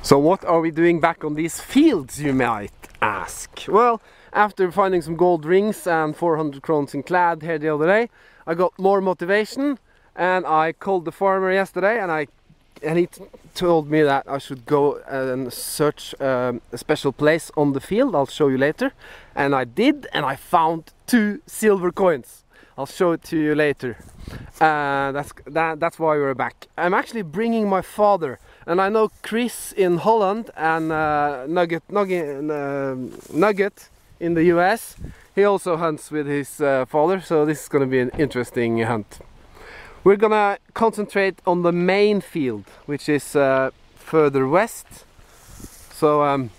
So what are we doing back on these fields, you might ask? Well, after finding some gold rings and 400 crowns in clad here the other day, I got more motivation, and I called the farmer yesterday, and he told me that I should go and search a special place on the field. I'll show you later. And I did, and I found 2 silver coins. I'll show it to you later. That's why we're back. I'm actually bringing my father, and I know Chris in Holland and Nugget in the US. He also hunts with his father, so this is going to be an interesting hunt. We're gonna concentrate on the main field, which is further west. So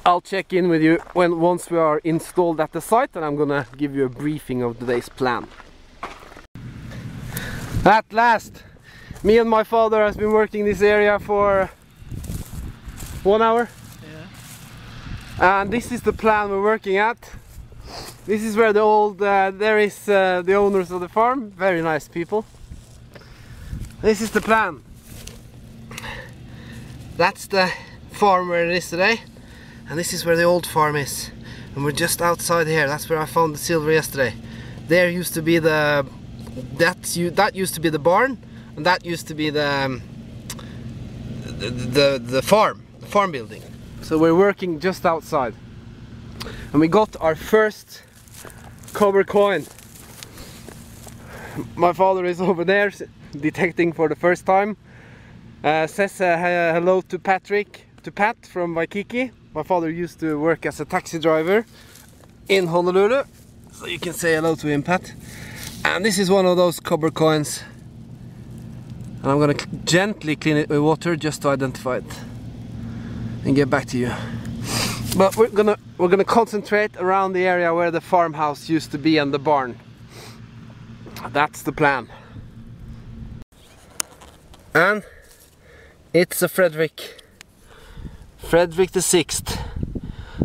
I'll check in with you once we are installed at the site, and I'm gonna give you a briefing of today's plan. At last, me and my father has been working this area for 1 hour. Yeah. And this is the plan we're working at. This is where the old, there is the owners of the farm, very nice people. This is the plan. That's the farm where it is today, and this is where the old farm is. And we're just outside here. That's where I found the silver yesterday. There used to be the, that used to be the barn, and that used to be the farm building. So we're working just outside, and we got our first copper coin. My father is over there detecting for the first time. Says hello to Pat from Waikiki. My father used to work as a taxi driver in Honolulu, so you can say hello to him, Pat. And this is one of those copper coins, and I'm gonna gently clean it with water just to identify it and get back to you. But we're gonna concentrate around the area where the farmhouse used to be and the barn. That's the plan. And it's a Frederick the 6th.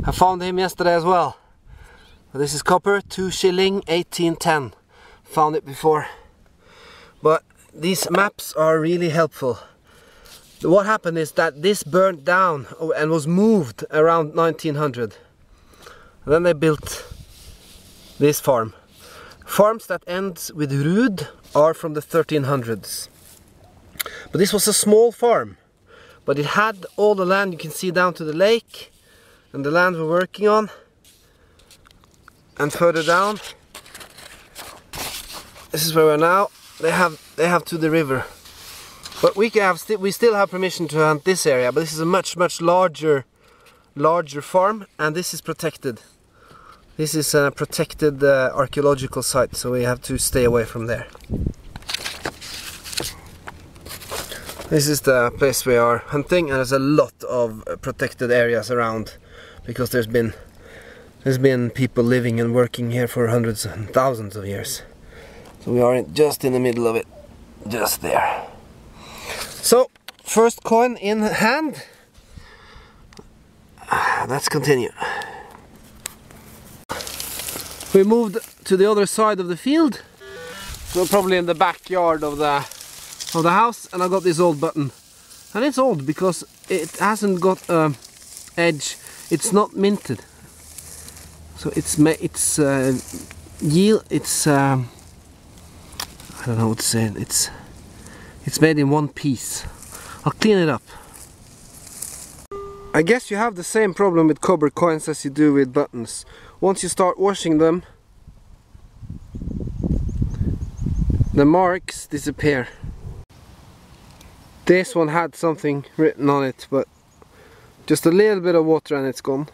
I found him yesterday as well. This is copper, 2 shilling, 1810. Found it before. But these maps are really helpful. What happened is that this burnt down and was moved around 1900. And then they built this farm. Farms that end with Rud are from the 1300s. But this was a small farm, but it had all the land you can see down to the lake, and the land we're working on. And further down, this is where we're now. They have to the river. But we still have permission to hunt this area, but this is a much larger farm, and this is protected. This is a protected archaeological site, so we have to stay away from there. This is the place we are hunting, and there's a lot of protected areas around, because there's been people living and working here for hundreds and thousands of years. So we are just in the middle of it, just there. So, first coin in hand. Let's continue. We moved to the other side of the field, so probably in the backyard of the house, and I got this old button. And it's old because it hasn't got an edge. It's not minted. So I don't know what to say. It's made in one piece. I'll clean it up. I guess you have the same problem with copper coins as you do with buttons. Once you start washing them, the marks disappear. This one had something written on it, but just a little bit of water and it's gone.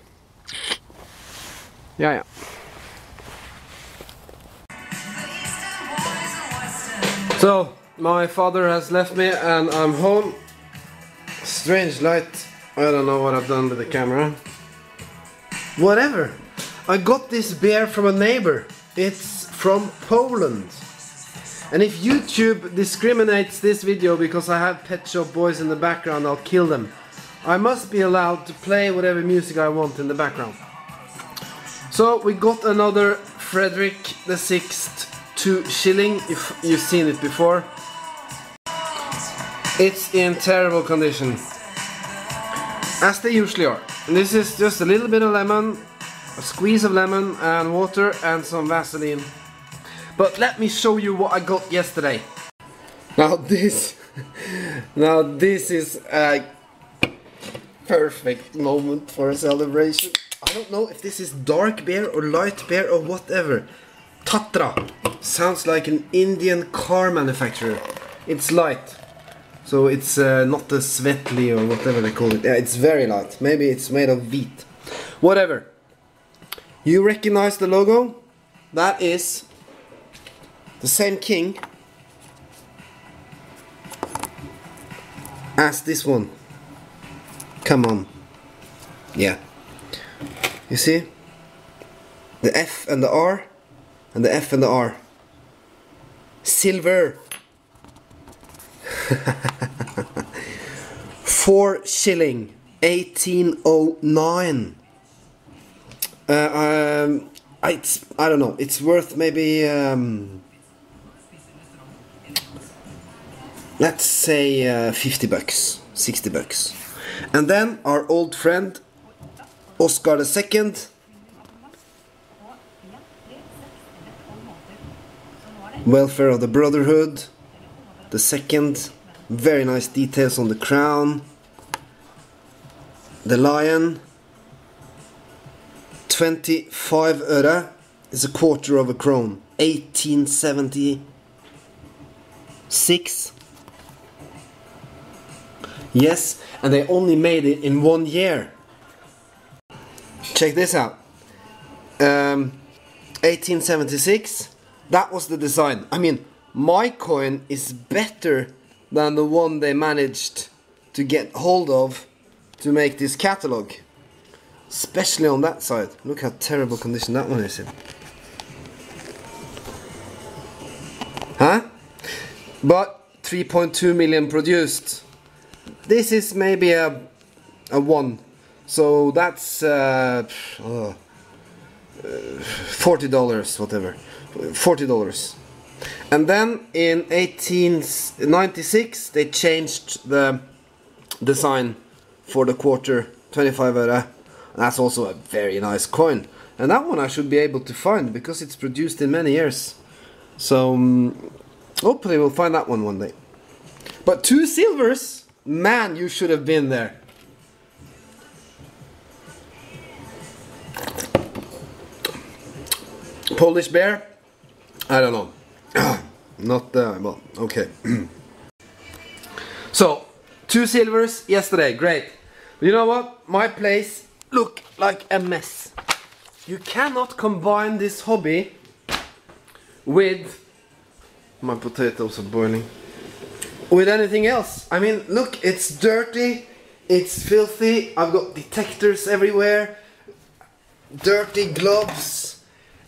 Yeah. So, my father has left me and I'm home. Strange light. I don't know what I've done with the camera. Whatever. I got this beer from a neighbor. It's from Poland. And if YouTube discriminates this video because I have Pet Shop Boys in the background, I'll kill them. I must be allowed to play whatever music I want in the background. So we got another Frederick the 6th 2 shilling, if you've seen it before. It's in terrible condition. as they usually are. And this is just a little bit of lemon, a squeeze of lemon and water and some Vaseline. But let me show you what I got yesterday. Now this is a perfect moment for a celebration. I don't know if this is dark beer or light beer or whatever. Tatra sounds like an Indian car manufacturer. It's light, so it's not the Svetli or whatever they call it. Yeah, it's very light. Maybe it's made of wheat. Whatever. You recognize the logo? That is the same king as this one. Come on. Yeah. You see? The F and the R and the F and the R. Silver. 4 shilling 1809. I don't know, it's worth maybe let's say 50 bucks, 60 bucks. And then our old friend Oscar II, Welfare of the Brotherhood, the second, very nice details on the crown, the lion, 25 öre is a quarter of a krone, 1876. Yes, and they only made it in 1 year. Check this out. 1876, that was the design. I mean, my coin is better than the one they managed to get hold of to make this catalog. Especially on that side. Look how terrible condition that one is in. Huh? But 3.2 million produced. This is maybe a 1. So that's $40, whatever. $40. And then in 1896 they changed the design for the quarter, 25 öre. That's also a very nice coin. And that one I should be able to find because it's produced in many years. So hopefully we'll find that one day. But 2 silvers? Man, you should have been there. Polish bear? I don't know. Not well, okay. So, 2 silvers yesterday, great. But you know what? My place look like a mess. You cannot combine this hobby with my potatoes are boiling with anything else. I mean, look, it's dirty, it's filthy, I've got detectors everywhere, dirty gloves,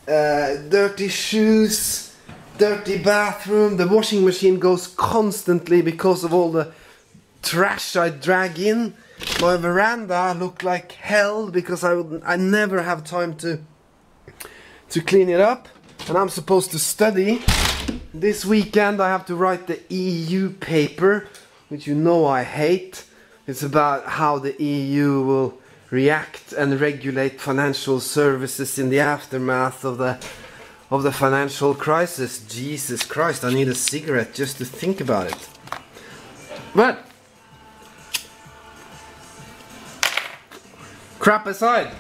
dirty shoes, dirty bathroom, the washing machine goes constantly because of all the trash I drag in. My veranda looked like hell because I never have time to clean it up, and I'm supposed to study. This weekend I have to write the EU paper, which you know I hate. It's about how the EU will react and regulate financial services in the aftermath of the financial crisis. Jesus Christ, I need a cigarette just to think about it. But crap aside,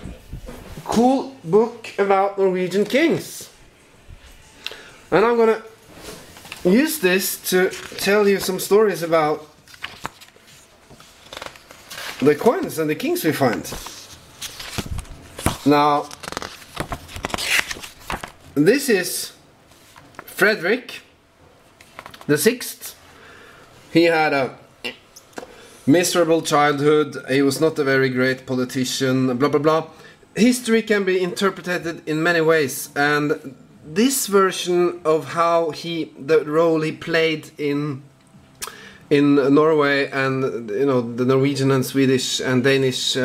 cool book about Norwegian kings. And I'm gonna use this to tell you some stories about the coins and the kings we find. Now, this is Frederick the Sixth. He had a miserable childhood, he was not a very great politician, blah blah blah. History can be interpreted in many ways, and this version of how the role he played in Norway, and you know, the Norwegian and Swedish and Danish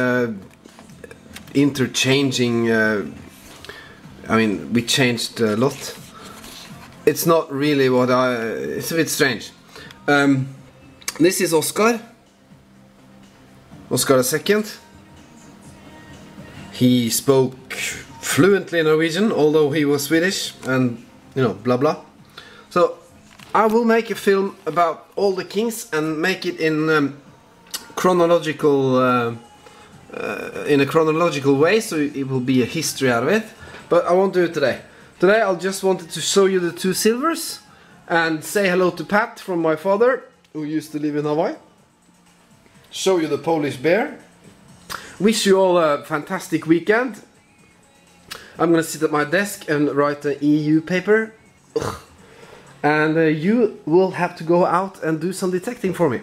interchanging, I mean, we changed a lot. It's not really what it's a bit strange. This is Oscar. Oscar II. He spoke fluently Norwegian, although he was Swedish, and you know, blah blah. So I will make a film about all the kings and make it in chronological, in a chronological way, so it will be a history out of it. But I won't do it today. Today I just wanted to show you the two silvers and say hello to Pat from my father, who used to live in Hawaii. Show you the Polish bear. Wish you all a fantastic weekend. I'm gonna sit at my desk and write an EU paper. Ugh. And you will have to go out and do some detecting for me.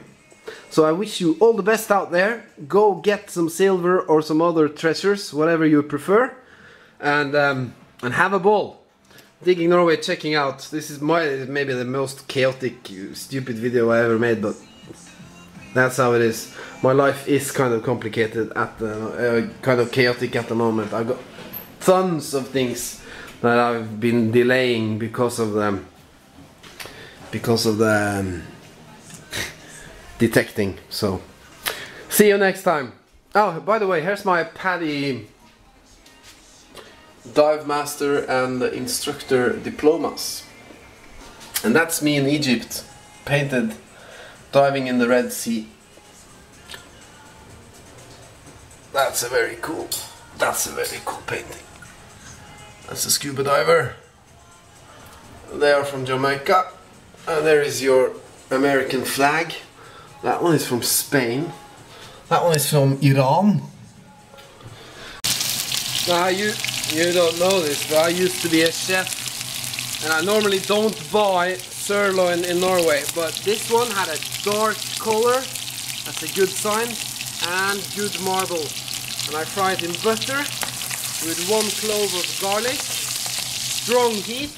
So I wish you all the best out there. Go get some silver or some other treasures, whatever you prefer, and have a ball. Digging Norway, checking out. This is maybe the most chaotic, stupid video I ever made, but that's how it is. My life is kind of complicated at the kind of chaotic at the moment. I've got tons of things that I've been delaying because of them. Because of the detecting. So see you next time. Oh, by the way, here's my Paddy dive master and instructor diplomas, and that's me in Egypt, painted diving in the Red Sea. That's a very cool painting. That's a scuba diver. They are from Jamaica. And there is your American flag. That one is from Spain. That one is from Iran. Now you don't know this, but I used to be a chef, and I normally don't buy sirloin in Norway, but this one had a dark color. That's a good sign, and good marble. And I fry it in butter with 1 clove of garlic, strong heat.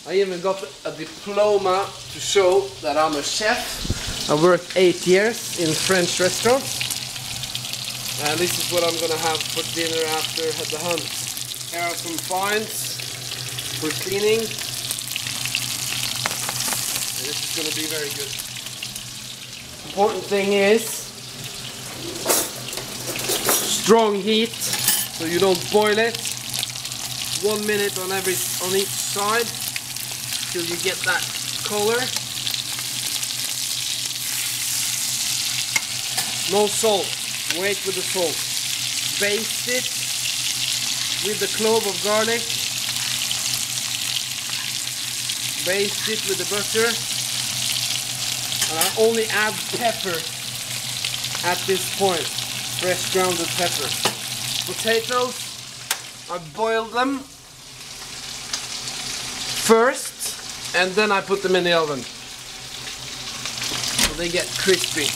I even got a diploma to show that I'm a chef. I worked 8 years in French restaurants. And this is what I'm gonna have for dinner after the hunt. Here are some finds for cleaning. And this is gonna be very good. Important thing is strong heat, so you don't boil it. 1 minute on each side. Till you get that color. No salt. Wait with the salt. Baste it with the clove of garlic. Baste it with the butter. And I only add pepper at this point. Fresh grounded pepper. Potatoes, I boil them first. And then I put them in the oven, so they get crispy.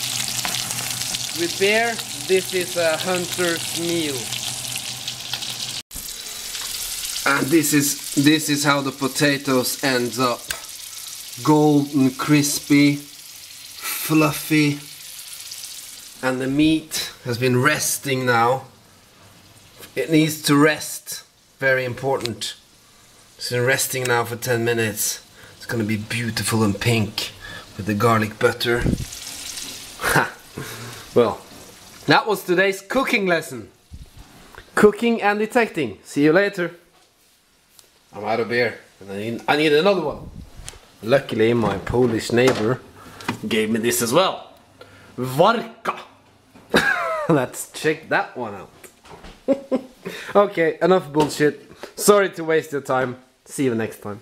With bear, this is a hunter's meal. And this is how the potatoes ends up. Golden, crispy, fluffy. And the meat has been resting now. It needs to rest. Very important. It's been resting now for 10 minutes. It's gonna be beautiful and pink with the garlic butter. Ha! Well, that was today's cooking lesson. Cooking and detecting. See you later. I'm out of beer and I need another one. Luckily my Polish neighbor gave me this as well. Warka. Let's check that one out. Okay, enough bullshit. Sorry to waste your time. See you next time.